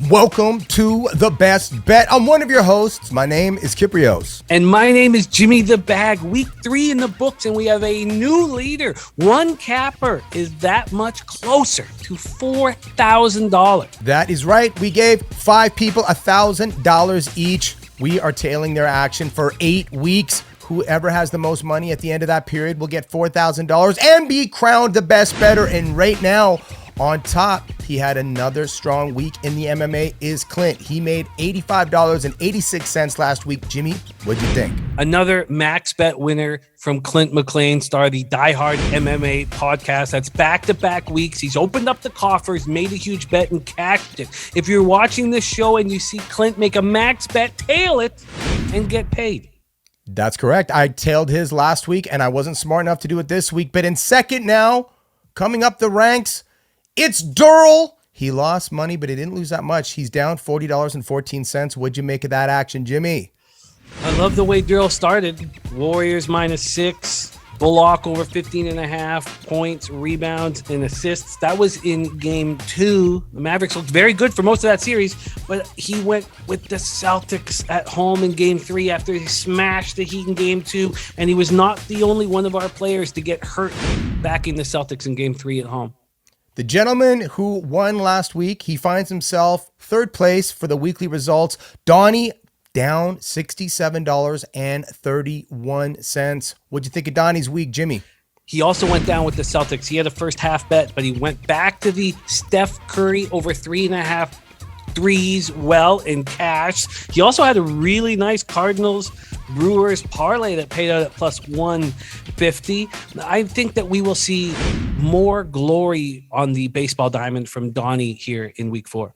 Welcome to The Best Bet. I'm one of your hosts. My name is Kiprios. And my name is Jimmy the Bag. Week 3 in the books, and we have a new leader. One capper is that much closer to $4,000. That is right. We gave 5 people $1,000 each. We are tailing their action for 8 weeks. Whoever has the most money at the end of that period will get $4,000 and be crowned the best bettor. And right now, on top, he had another strong week in the MMA is Clint. He made $85.86 last week. Jimmy, what'd you think? Another max bet winner from Clint McLean, star of the Die Hard MMA podcast. That's back-to-back weeks. He's opened up the coffers, made a huge bet, and cashed it. If you're watching this show and you see Clint make a max bet, tail it and get paid. That's correct. I tailed his last week, and I wasn't smart enough to do it this week. But in second now, coming up the ranks, it's Durrell. He lost money, but he didn't lose that much. He's down $40.14. What'd you make of that action, Jimmy? I love the way Durrell started. Warriors -6. Bullock over 15.5 points, rebounds, and assists. That was in game 2. The Mavericks looked very good for most of that series, but he went with the Celtics at home in game 3 after he smashed the Heat in game 2, and he was not the only one of our players to get hurt backing the Celtics in game 3 at home. The gentleman who won last week, he finds himself third place for the weekly results. Donnie down $67.31. What'd you think of Donnie's week, Jimmy? He also went down with the Celtics. He had a first half bet, but he went back to the Steph Curry over 3.5 threes in cash. He also had a really nice Cardinals Brewers parlay that paid out at plus 150. I think that we will see more glory on the baseball diamond from Donnie here in week 4.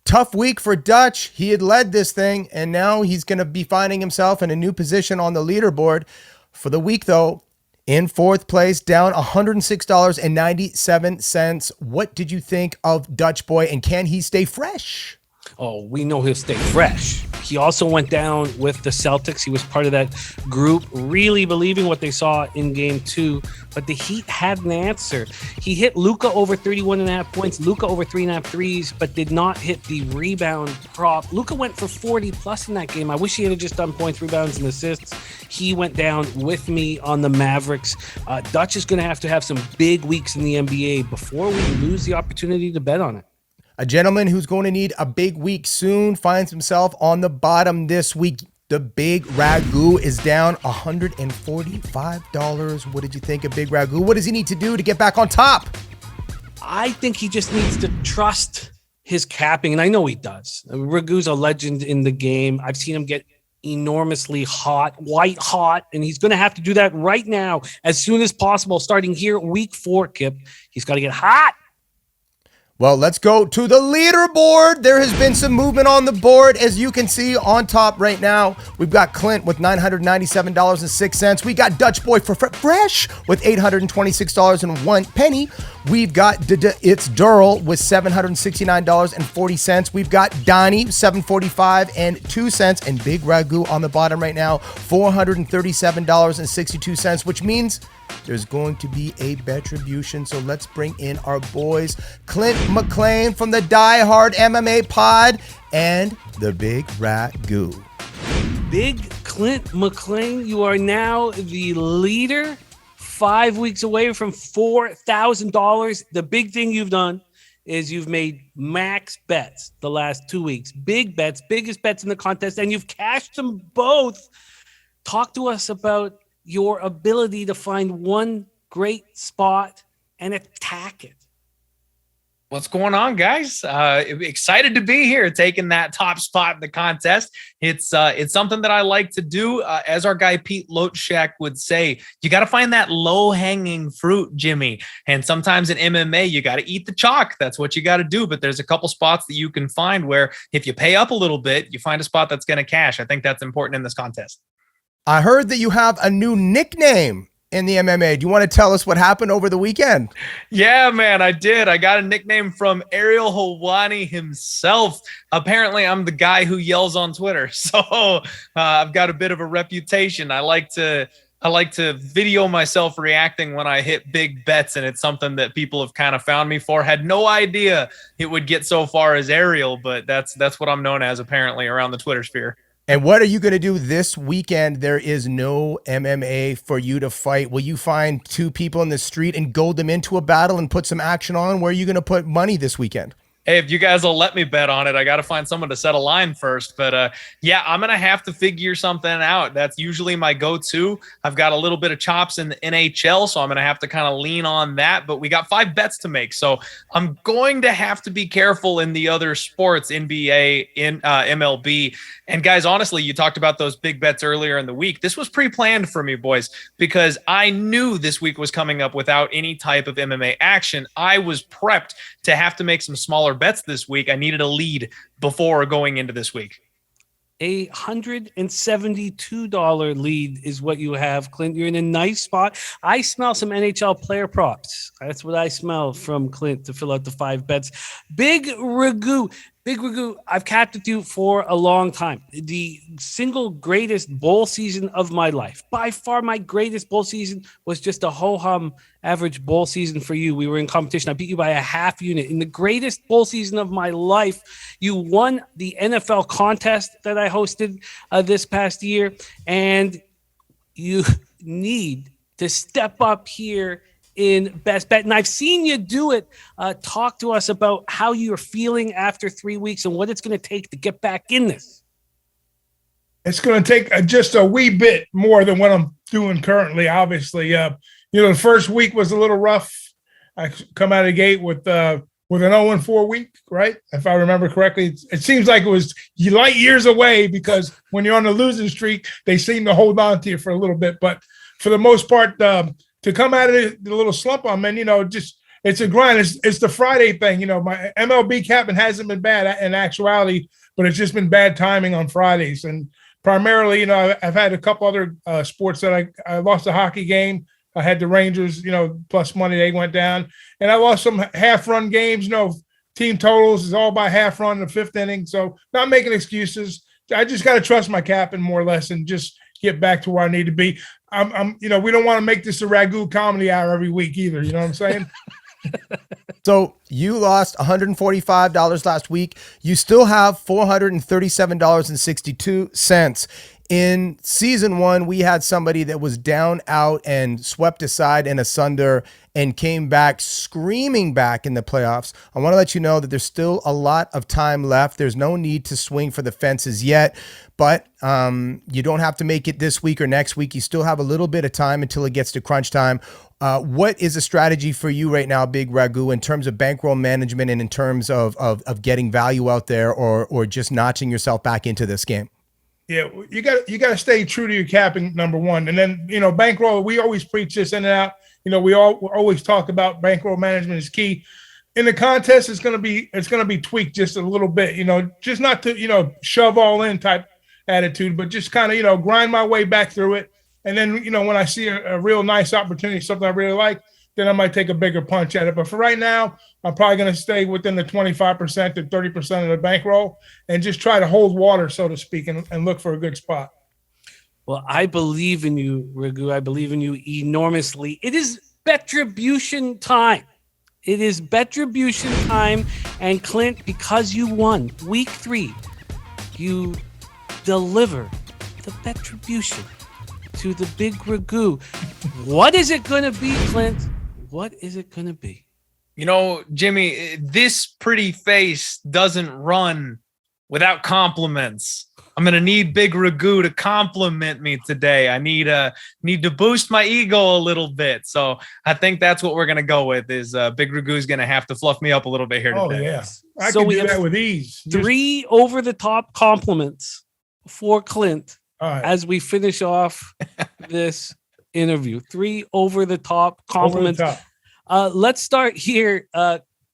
Tough week for Dutch. He had led this thing, and now he's going to be finding himself in a new position on the leaderboard. For the week, though, in fourth place, down $106.97. What did you think of Dutch Boy, and can he stay fresh? Oh, we know he'll stay fresh. He also went down with the Celtics. He was part of that group, really believing what they saw in game 2. But the Heat had an answer. He hit Luka over 31.5 points, Luka over 3.5 threes, but did not hit the rebound prop. Luka went for 40 plus in that game. I wish he had just done points, rebounds, and assists. He went down with me on the Mavericks. Dutch is going to have some big weeks in the NBA before we lose the opportunity to bet on it. A gentleman who's going to need a big week soon finds himself on the bottom this week. The Big Ragu is down $145. What did you think of Big Ragu? What does he need to do to get back on top? I think he just needs to trust his capping, and I know he does. Ragu's a legend in the game. I've seen him get enormously hot, white hot, and he's going to have to do that right now as soon as possible, starting here week 4, Kip. He's got to get hot. Well, let's go to the leaderboard. There has been some movement on the board. As you can see on top right now, we've got Clint with $997.06. We got Dutch Boy for fresh with $826.01. We've got it's Durrell with $769.40. We've got Donnie $745.02, and Big Ragu on the bottom right now $437.62, which means there's going to be a retribution. So let's bring in our boys, Clint McLean from the Die Hard MMA pod and the Big Ragu. Big Clint McLean, you are now the leader, 5 weeks away from $4,000. The big thing you've done is you've made max bets the last 2 weeks. Big bets, biggest bets in the contest, and you've cashed them both. Talk to us about your ability to find one great spot and attack it. What's going on, guys? Excited to be here, taking that top spot in the contest. It's something that I like to do. As our guy Pete Lochak would say, you got to find that low-hanging fruit, Jimmy. And sometimes in MMA, you got to eat the chalk. That's what you got to do. But there's a couple spots that you can find where if you pay up a little bit, you find a spot that's going to cash. I think that's important in this contest. I heard that you have a new nickname in the MMA. Do you want to tell us what happened over the weekend? Yeah, man, I did. I got a nickname from Ariel Helwani himself. Apparently, I'm the guy who yells on Twitter. So I've got a bit of a reputation. I like to I like to video myself reacting when I hit big bets, and it's something that people have kind of found me for. Had no idea it would get so far as Ariel, but that's what I'm known as apparently around the Twitter sphere. And what are you going to do this weekend? There is no MMA for you to fight. Will you find two people in the street and goad them into a battle and put some action on? Where are you going to put money this weekend? Hey, if you guys will let me bet on it, I got to find someone to set a line first. But yeah, I'm going to have to figure something out. That's usually my go-to. I've got a little bit of chops in the NHL, so I'm going to have to kind of lean on that. But we got 5 bets to make. So I'm going to have to be careful in the other sports, NBA, in MLB. And guys, honestly, you talked about those big bets earlier in the week. This was pre-planned for me, boys, because I knew this week was coming up without any type of MMA action. I was prepped to have to make some smaller bets this week. I needed a lead before going into this week. A $172 lead is what you have, Clint. You're in a nice spot. I smell some NHL player props. That's what I smell from Clint to fill out the 5 bets. Big Ragu. Big Ragu, I've capped with you for a long time. The single greatest bowl season of my life. By far, my greatest bowl season was just a ho-hum average bowl season for you. We were in competition. I beat you by a half unit. In the greatest bowl season of my life, you won the NFL contest that I hosted this past year, and you need to step up here in best bet. And I've seen you do it. Talk to us about how you're feeling after 3 weeks and what it's going to take to get back in this. It's going to take just a wee bit more than what I'm doing currently, obviously. The first week was a little rough. I come out of the gate with an 0-4 week, right? If I remember correctly. It seems like it was light years away because when you're on the losing streak, they seem to hold on to you for a little bit. But for the most part, to come out of the little slump I'm in, just it's a grind. It's the Friday thing. My MLB capping hasn't been bad in actuality, but it's just been bad timing on Fridays. And primarily, I've had a couple other sports that I lost a hockey game. I had the Rangers, plus money, they went down. And I lost some half-run games, team totals is all by half run in the 5th inning. So not making excuses. I just got to trust my capping more or less and just get back to where I need to be. We don't want to make this a Ragu comedy hour every week either. You know what I'm saying? So you lost $145 last week. You still have $437.62. In season 1, we had somebody that was down, out, and swept aside and asunder and came back screaming back in the playoffs. I want to let you know that there's still a lot of time left. There's no need to swing for the fences yet, but you don't have to make it this week or next week. You still have a little bit of time until it gets to crunch time. What is a strategy for you right now, Big Ragu, in terms of bankroll management and in terms of getting value out there or just notching yourself back into this game? Yeah, you got to stay true to your capping, number one. And then, bankroll, we always preach this in and out. We always talk about bankroll management is key. In the contest, it's going to be tweaked just a little bit, just not to, shove all in type attitude, but just kind of, grind my way back through it. And then, when I see a real nice opportunity, something I really like, then I might take a bigger punch at it. But for right now, I'm probably going to stay within the 25% to 30% of the bankroll and just try to hold water, so to speak, and look for a good spot. Well, I believe in you, Ragu. I believe in you enormously. It is Betribution time. It is Betribution time. And Clint, because you won week 3, you deliver the Betribution to the Big Ragu. What is it going to be, Clint? What is it going to be? Jimmy, this pretty face doesn't run without compliments. I'm going to need Big Ragu to compliment me today. I need to boost my ego a little bit. So I think that's what we're going to go with is Big Ragu is going to have to fluff me up a little bit here today. Oh, yeah. I can do that with ease. 3 over-the-top compliments for Clint as we finish off this interview. 3 over-the-top compliments. Let's start here.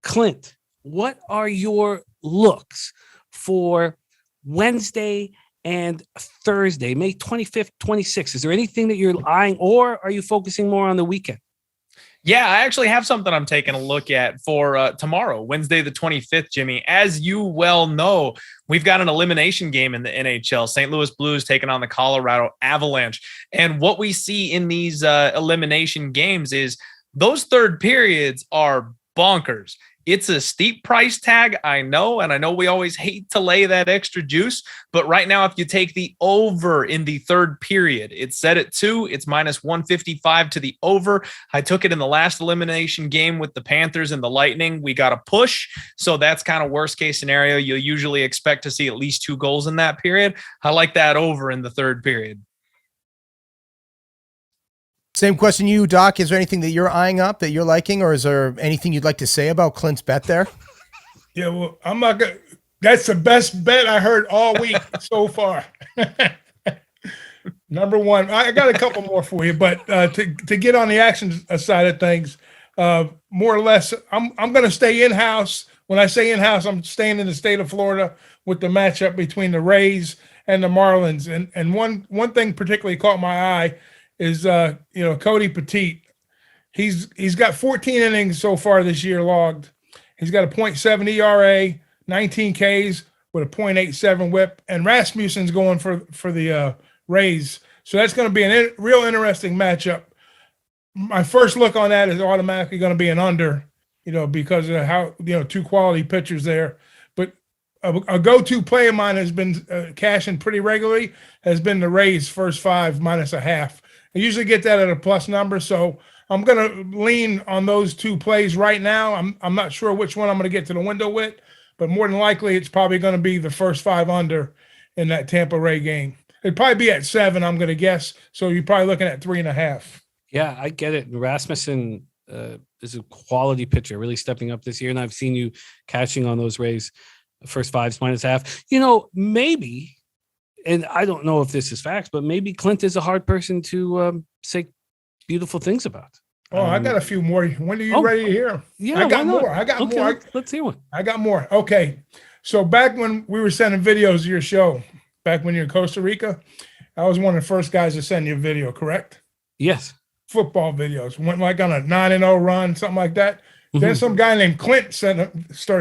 Clint, what are your looks for Wednesday and Thursday, May 25th, 26th? Is there anything that you're eyeing, or are you focusing more on the weekend? Yeah, I actually have something I'm taking a look at for tomorrow, Wednesday, the 25th, Jimmy. As you well know, we've got an elimination game in the NHL. St. Louis Blues taking on the Colorado Avalanche. And what we see in these elimination games is those third periods are bonkers. It's a steep price tag, I know, and I know we always hate to lay that extra juice, but right now, if you take the over in the third period, it's set at 2, it's minus 155 to the over. I took it in the last elimination game with the Panthers and the Lightning. We got a push, so that's kind of worst case scenario. You'll usually expect to see at least 2 goals in that period. I like that over in the third period. Same question to you, Doc. Is there anything that you're eyeing up that you're liking, or is there anything you'd like to say about Clint's bet there? Yeah, well, I'm not gonna. That's the best bet I heard all week so far. Number one, I got a couple more for you, but to get on the action side of things, more or less, I'm going to stay in house. When I say in house, I'm staying in the state of Florida with the matchup between the Rays and the Marlins. And one thing particularly caught my eye is Cody Petit. He's got 14 innings so far this year logged. He's got a .7 ERA, 19 Ks with a .87 WHIP, and Rasmussen's going for the Rays. So that's going to be a real interesting matchup. My first look on that is automatically going to be an under, because of how 2 quality pitchers there. But a go-to play of mine has been cashing pretty regularly. Has been the Rays first 5 -0.5. I usually get that at a plus number, so I'm going to lean on those 2 plays right now. I'm not sure which one I'm going to get to the window with, but more than likely it's probably going to be the first 5 under in that Tampa Ray game. It'd probably be at 7, I'm going to guess. So you're probably looking at 3.5. Yeah, I get it. Rasmussen is a quality pitcher, really stepping up this year, and I've seen you catching on those Rays first 5 -0.5. Maybe. And I don't know if this is facts, but maybe Clint is a hard person to say beautiful things about. Oh, I got a few more. When are you ready to hear? Yeah, I got more. I got more. Let's hear one. I got more. Okay. So back when we were sending videos of your show, back when you're in Costa Rica, I was one of the first guys to send you a video, correct? Yes. Football videos. Went like on a 9-0 run, something like that. Mm-hmm. Then some guy named Clint started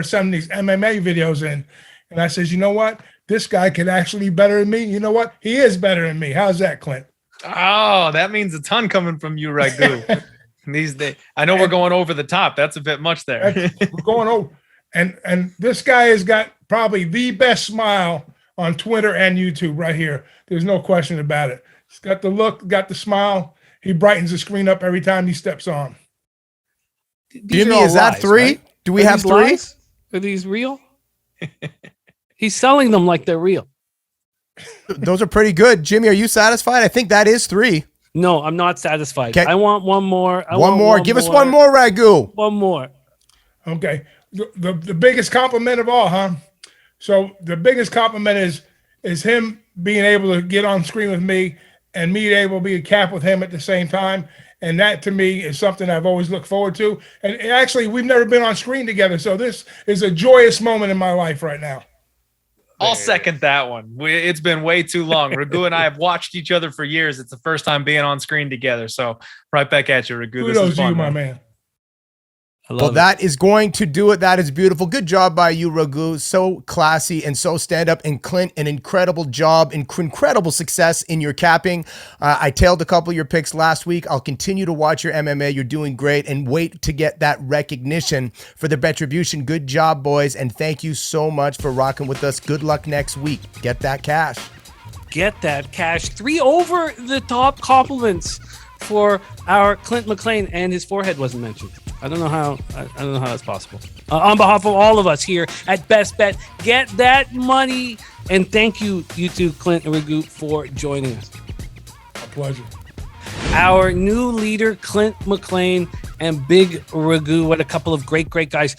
sending these MMA videos in. And I says, you know what? This guy could actually be better than me. You know what? He is better than me. How's that, Clint? Oh, that means a ton coming from you, Ragu. These days, I know we're going over the top. That's a bit much there. We're going over. And this guy has got probably the best smile on Twitter and YouTube right here. There's no question about it. He's got the look, got the smile. He brightens the screen up every time he steps on. Jimmy, is that lies, 3? Right? Do we have 3? Lies? Are these real? He's selling them like they're real. Those are pretty good. Jimmy, are you satisfied? I think that is 3. No, I'm not satisfied. Okay. I want one more. One more. Give us one more, Ragu. One more. Okay. The biggest compliment of all, huh? So the biggest compliment is him being able to get on screen with me and me able to be a cap with him at the same time. And that, to me, is something I've always looked forward to. And actually, we've never been on screen together. So this is a joyous moment in my life right now. I'll second that one. It's been way too long. Ragu and I have watched each other for years. It's the first time being on screen together. So right back at you, Ragu. Kudos this is fun, my man. Well, that is going to do it. That is beautiful. Good job by you, Ragu. So classy and so stand-up. And Clint, an incredible job, incredible success in your capping. I tailed a couple of your picks last week. I'll continue to watch your MMA. You're doing great. And wait to get that recognition for the Retribution. Good job, boys. And thank you so much for rocking with us. Good luck next week. Get that cash. Get that cash. 3 over-the-top compliments for our Clint McLean, and his forehead wasn't mentioned. I don't know how that's possible. On behalf of all of us here at Best Bet, get that money. And thank you two, Clint and Ragu, for joining us. A pleasure. Our new leader, Clint McLean and Big Ragu. What a couple of great guys.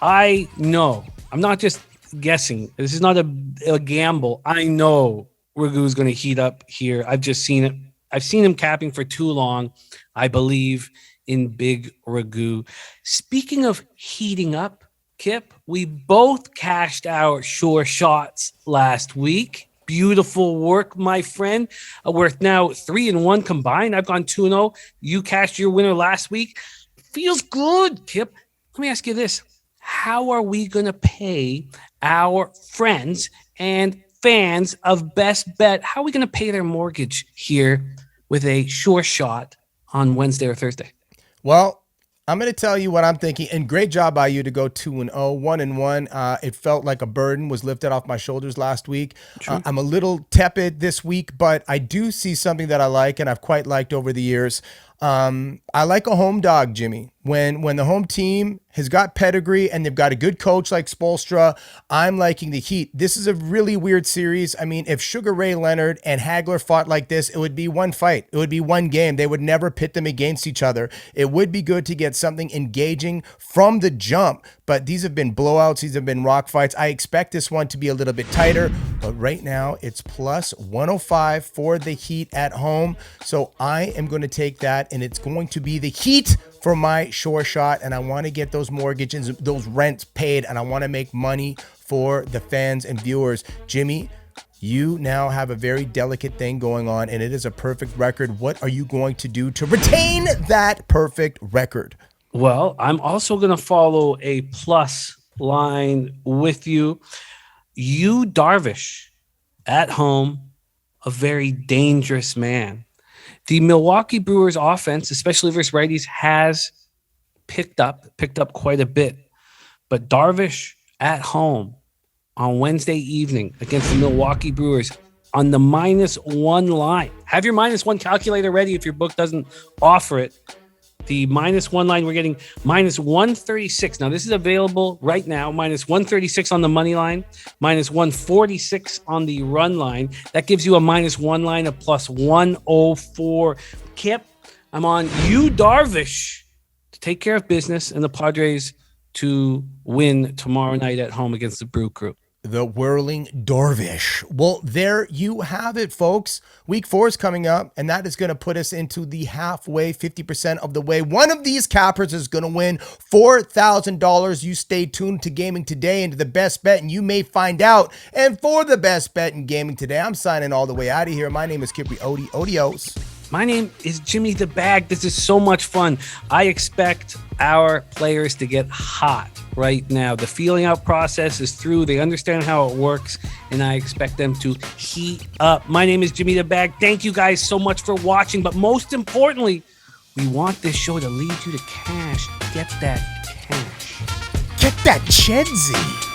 I know, I'm not just guessing. This is not a gamble. I know Ragu is going to heat up here. I've just seen it. I've seen him capping for too long. I believe in Big Ragu. Speaking of heating up, Kip, we both cashed our sure shots last week. Beautiful work, my friend. We're now 3-1 combined. I've gone 2-0. You cashed your winner last week. Feels good, Kip. Let me ask you this. How are we going to pay our friends and fans of Best Bet? How are we going to pay their mortgage here with a sure shot on Wednesday or Thursday? Well, I'm going to tell you what I'm thinking, and great job by you to go 2-0, 1-1. It felt like a burden was lifted off my shoulders last week. I'm a little tepid this week, but I do see something that I like, and I've quite liked over the years. I like a home dog, Jimmy. When the home team has got pedigree and they've got a good coach like Spoelstra, I'm liking the Heat. This is a really weird series. I mean, if Sugar Ray Leonard and Hagler fought like this, it would be one fight. It would be one game. They would never pit them against each other. It would be good to get something engaging from the jump, but these have been blowouts. These have been rock fights. I expect this one to be a little bit tighter, but right now it's plus 105 for the Heat at home. So I am going to take that, and it's going to be the Heat for my sure shot, and I want to get those mortgages, those rents paid, and I want to make money for the fans and viewers. Jimmy, you now have a very delicate thing going on, and it is a perfect record. What are you going to do to retain that perfect record? Well, I'm also going to follow a plus line with you. You, Darvish, at home, a very dangerous man. The Milwaukee Brewers offense, especially versus righties, has picked up quite a bit. But Darvish at home on Wednesday evening against the Milwaukee Brewers on the -1 line. Have your -1 calculator ready if your book doesn't offer it. The -1 line, we're getting -136. Now, this is available right now. -136 on the money line, -146 on the run line. That gives you a -1 line of +104. Kip, I'm on you, Darvish, to take care of business and the Padres to win tomorrow night at home against the Brew Crew. The whirling Darvish. Well, there you have it, folks. Week 4 is coming up, and that is going to put us into the halfway, 50% of the way. One of these cappers is going to win $4,000. You stay tuned to Gaming Today and to the best bet, and you may find out. And for the best bet in Gaming Today, I'm signing all the way out of here. My name is Kipri Odios. My name is Jimmy the Bag. This is so much fun. I expect our players to get hot right now. The feeling out process is through. They understand how it works, and I expect them to heat up. My name is Jimmy the Bag. Thank you guys so much for watching, but most importantly, we want this show to lead you to cash. Get that cash. Get that Chedzy.